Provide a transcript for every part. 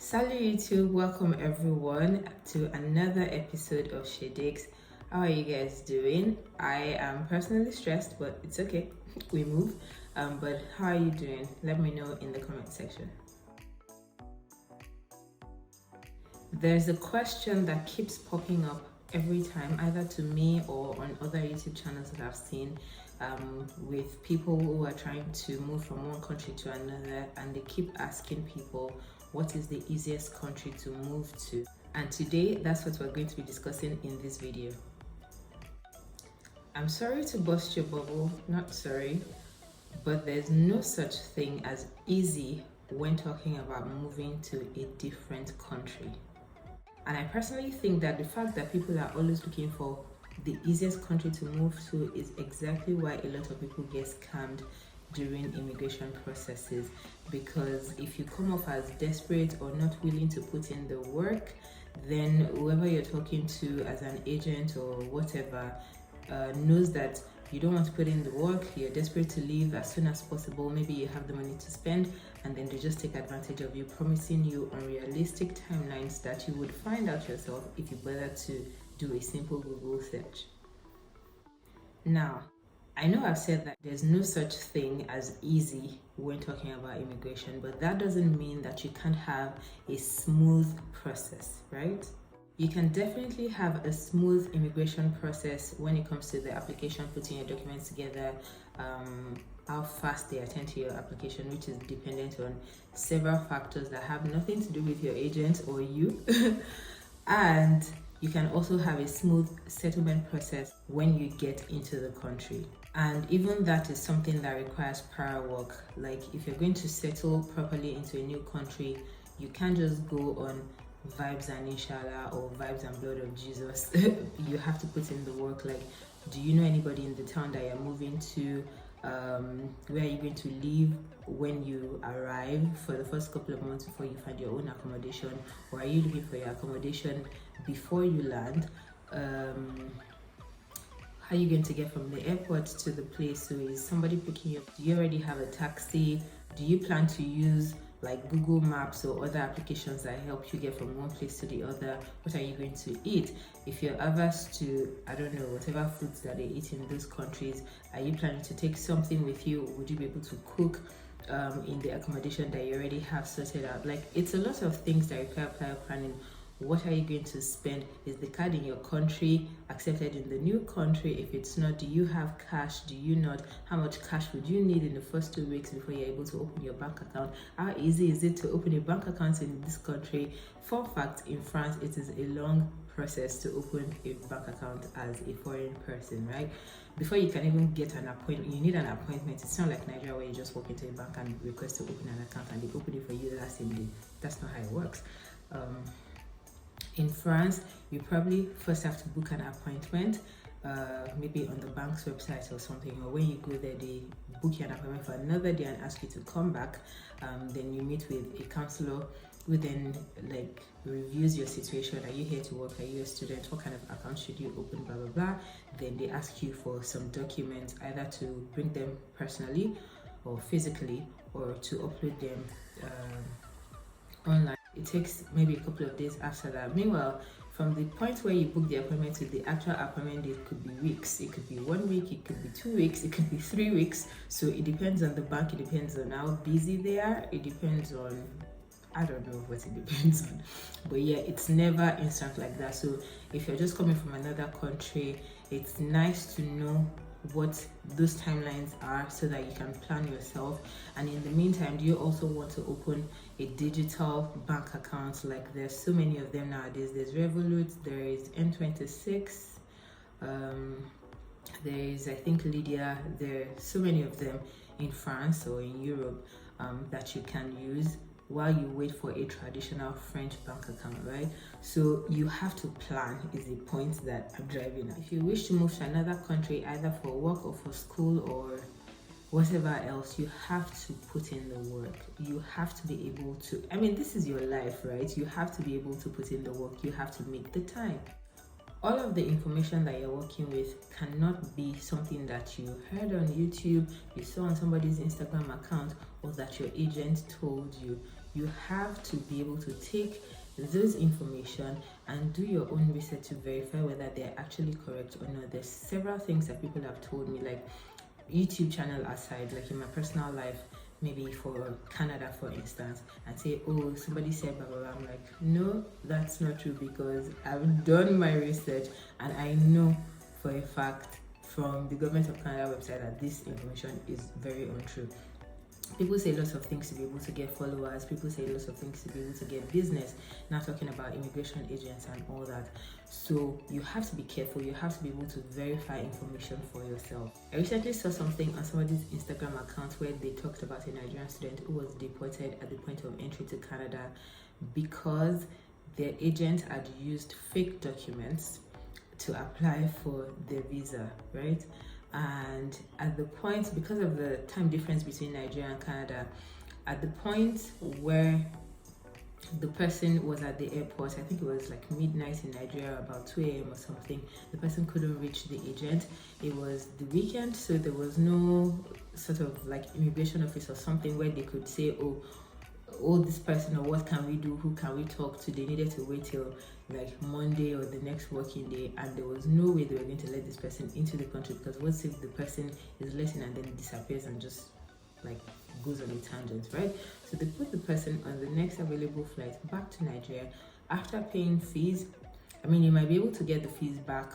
Salut YouTube, welcome everyone to another episode of Shadix. How are you guys doing? I am personally stressed, but it's okay. We move. But how are you doing? Let me know in the comment section. There's a question that keeps popping up every time, either to me or on other YouTube channels that I've seen, with people who are trying to move from one country to another, and they keep asking people, what is the easiest country to move to? And today, that's what we're going to be discussing in this video. I'm sorry to burst your bubble, not sorry, but there's no such thing as easy when talking about moving to a different country. And I personally think that the fact that people are always looking for the easiest country to move to is exactly why a lot of people get scammed during immigration processes. Because if you come off as desperate or not willing to put in the work, then whoever you're talking to as an agent or whatever knows that you don't want to put in the work, you're desperate to leave as soon as possible, maybe you have the money to spend, and then they just take advantage of you, promising you unrealistic timelines that you would find out yourself if you bother to do a simple Google search. Now, I know I've said that there's no such thing as easy when talking about immigration, but that doesn't mean that you can't have a smooth process, right? You can definitely have a smooth immigration process when it comes to the application, putting your documents together, how fast they attend to your application, which is dependent on several factors that have nothing to do with your agent or you. And you can also have a smooth settlement process when you get into the country. And even that is something that requires prior work. Like if you're going to settle properly into a new country, you can't just go on vibes and inshallah or vibes and blood of Jesus. You have to put in the work. Like, do you know anybody in the town that you're moving to? Where are you going to live when you arrive for the first couple of months before you find your own accommodation? Or are you looking for your accommodation before you land? How are you going to get from the airport to the place? So is somebody picking you up? Do you already have a taxi? Do you plan to use like Google Maps or other applications that help you get from one place to the other? What are you going to eat? If you're averse to, I don't know, whatever foods that they eat in those countries, are you planning to take something with you? Would you be able to cook in the accommodation that you already have sorted out? Like, it's a lot of things that require prior planning. What are you going to spend? Is the card in your country accepted in the new country? If it's not, do you have cash? Do you not? How much cash would you need in the first 2 weeks before you're able to open your bank account? How easy is it to open a bank account in this country? Fun fact, in France, it is a long process to open a bank account as a foreign person, right? Before you can even get an appointment, you need an appointment. It's not like Nigeria where you just walk into a bank and request to open an account and they open it for you that same day. That's not how it works. In France, you probably first have to book an appointment, maybe on the bank's website or something, or when you go there, they book you an appointment for another day and ask you to come back. Then you meet with a counselor who then like reviews your situation. Are you here to work? Are you a student? What kind of account should you open? Blah blah blah. Then they ask you for some documents, either to bring them personally or physically, or to upload them online. It takes maybe a couple of days after that. Meanwhile, from the point where you book the appointment to the actual appointment, it could be weeks. It could be 1 week, it could be 2 weeks, it could be 3 weeks. So it depends on the bank, it depends on how busy they are, it depends on, I don't know what it depends on. But yeah, it's never instant like that. So if you're just coming from another country, it's nice to know what those timelines are so that you can plan yourself. And in the meantime, do you also want to open a digital bank account? Like, there's so many of them nowadays. There's Revolut, there is N26, there is, I think, Lydia. There are so many of them in France or in Europe that you can use while you wait for a traditional French bank account, right? So you have to plan, is the point that I'm driving at. If you wish to move to another country, either for work or for school or whatever else, you have to put in the work. You have to be able to, I mean, this is your life, right? You have to be able to put in the work. You have to make the time. All of the information that you're working with cannot be something that you heard on YouTube, you saw on somebody's Instagram account, or that your agent told you. you have to be able to take those information and do your own research to verify whether they're actually correct or not. There's several things that people have told me, like YouTube channel aside, like in my personal life, maybe for Canada for instance, and say, oh, somebody said blah blah blah. I'm like, no, that's not true, because I've done my research and I know for a fact from the government of Canada website that this information is very untrue. People say lots of things to be able to get followers, people say lots of things to be able to get business, not talking about immigration agents and all that. So you have to be careful, you have to be able to verify information for yourself. I recently saw something on somebody's Instagram account where they talked about a Nigerian student who was deported at the point of entry to Canada because their agent had used fake documents to apply for their visa, right? And at the point, because of the time difference between Nigeria and Canada, at the point where the person was at the airport, I think it was like midnight in Nigeria, about 2 a.m. or something, the person couldn't reach the agent. It was the weekend, so there was no sort of like immigration office or something where they could say, oh, this person, or what can we do, who can we talk to. They needed to wait till like Monday or the next working day, and there was no way they were going to let this person into the country, because what if the person is listening and then disappears and just like goes on a tangent, right? So they put the person on the next available flight back to Nigeria after paying fees. I mean, you might be able to get the fees back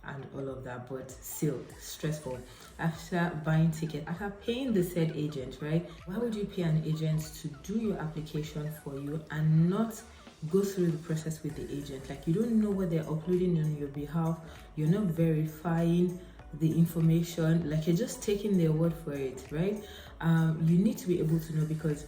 and all of that, but still stressful. After buying ticket, after paying the said agent, right? Why would you pay an agent to do your application for you and not go through the process with the agent? Like, you don't know what they're uploading on your behalf, you're not verifying the information, like you're just taking their word for it, right? You need to be able to know, because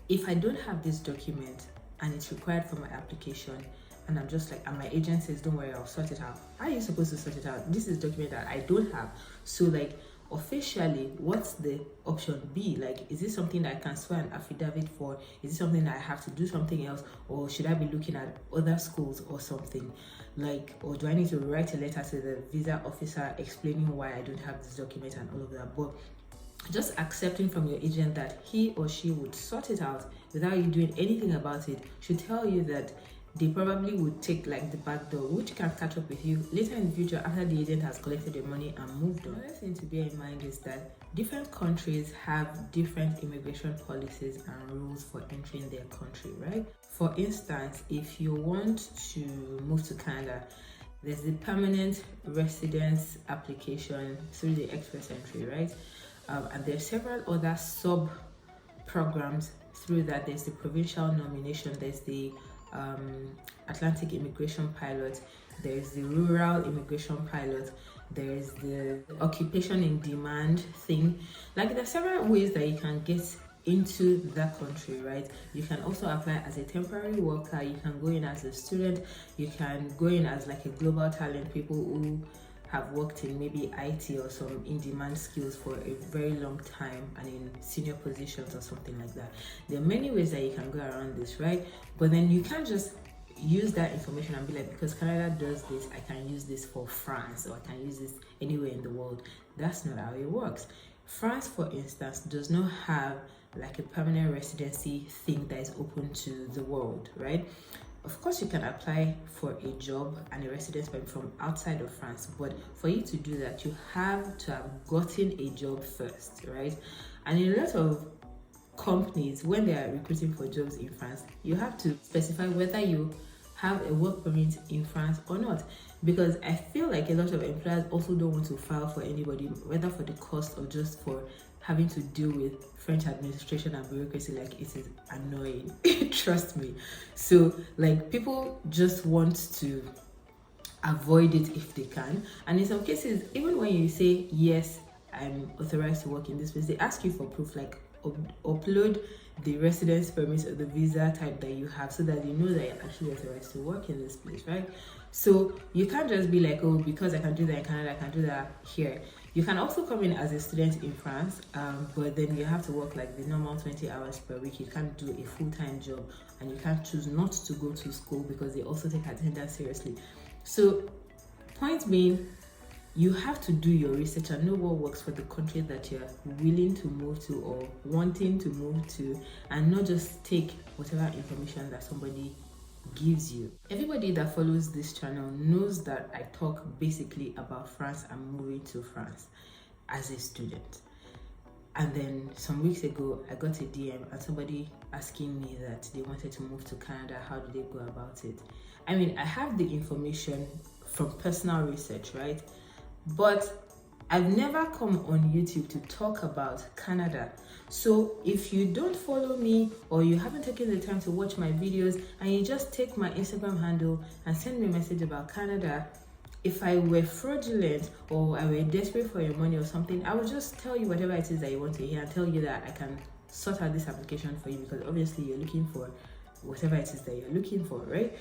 if I don't have this document and it's required for my application, and I'm just like, and my agent says, don't worry, I'll sort it out. How are you supposed to sort it out? This is a document that I don't have. So like, officially, what's the option B? Like, is this something that I can swear an affidavit for? Is it something that I have to do something else? Or should I be looking at other schools or something? Like, or do I need to write a letter to the visa officer explaining why I don't have this document and all of that? But just accepting from your agent that he or she would sort it out without you doing anything about it should tell you that they probably would take like the back door, which can catch up with you later in the future after the agent has collected your money and moved on. Another thing to bear in mind is that different countries have different immigration policies and rules for entering their country, right? For instance, if you want to move to Canada, there's the permanent residence application through the express entry, right? And there's several other sub programs through that. There's the provincial nomination, there's the Atlantic Immigration Pilot, there's the Rural Immigration Pilot, there's the Occupation in Demand thing. Like, there's several ways that you can get into that country, right? You can also apply as a temporary worker, you can go in as a student, you can go in as like a global talent, people who have worked in maybe IT or some in-demand skills for a very long time and in senior positions or something like that. There are many ways that you can go around this, right? But then you can't just use that information and be like, because Canada does this, I can use this for France, or I can use this anywhere in the world. That's not how it works. France, for instance, does not have like a permanent residency thing that is open to the world, right? Of course, you can apply for a job and a residence permit from outside of France, but for you to do that, you have to have gotten a job first, right? And in a lot of companies, when they are recruiting for jobs in France, you have to specify whether you have a work permit in France or not, because I feel like a lot of employers also don't want to file for anybody, whether for the cost or just for having to deal with French administration and bureaucracy. Like, it is annoying. Trust me. So like, people just want to avoid it if they can, and in some cases, even when you say yes, I'm authorized to work in this place, they ask you for proof, like upload the residence permit or the visa type that you have, so that they know that you're actually authorized to work in this place, right? So you can't just be like, oh, because I can do that in Canada, I can do that here. You can also come in as a student in France, but then you have to work like the normal 20 hours per week. You can't do a full-time job, and you can't choose not to go to school because they also take attendance seriously. So point being, you have to do your research and know what works for the country that you're willing to move to or wanting to move to, and not just take whatever information that somebody gives you. Everybody that follows this channel knows that I talk basically about France and moving to France as a student. And then some weeks ago, I got a DM and somebody asking me that they wanted to move to Canada. How do they go about it? I mean, I have the information from personal research, right? But I've never come on YouTube to talk about Canada. So if you don't follow me or you haven't taken the time to watch my videos and you just take my Instagram handle and send me a message about Canada, if I were fraudulent or I were desperate for your money or something, I would just tell you whatever it is that you want to hear and tell you that I can sort out this application for you, because obviously you're looking for whatever it is that you're looking for, right?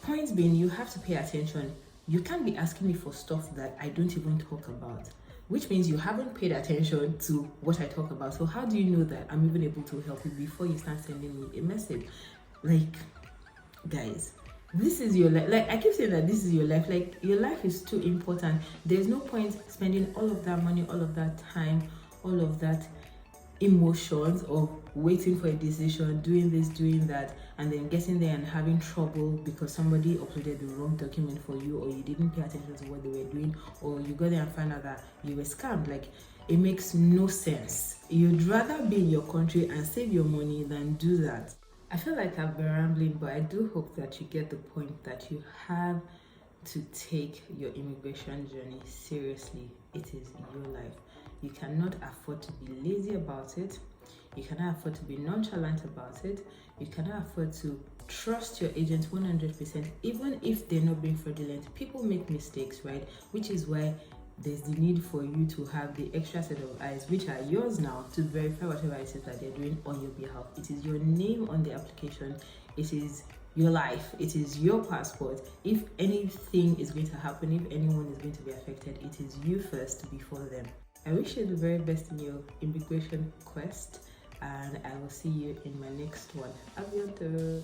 Points being, you have to pay attention. You can't be asking me for stuff that I don't even talk about, which means you haven't paid attention to what I talk about. So how do you know that I'm even able to help you before you start sending me a message? Like, guys, this is your life. Like, I keep saying that this is your life. Like, your life is too important. There's no point spending all of that money, all of that time, all of that emotions of waiting for a decision, doing this, doing that, and then getting there and having trouble because somebody uploaded the wrong document for you, or you didn't pay attention to what they were doing, or you got there and found out that you were scammed. Like, it makes no sense. You'd rather be in your country and save your money than do that. I feel like I've been rambling, but I do hope that you get the point that you have to take your immigration journey seriously. It is your life. You cannot afford to be lazy about it. You cannot afford to be nonchalant about it. You cannot afford to trust your agent 100%, even if they're not being fraudulent. People make mistakes, right? Which is why there's the need for you to have the extra set of eyes, which are yours now, to verify whatever it is that they're doing on your behalf. It is your name on the application. It is your life. It is your passport. If anything is going to happen, if anyone is going to be affected, it is you first before them. I wish you the very best in your immigration quest, and I will see you in my next one. À bientôt.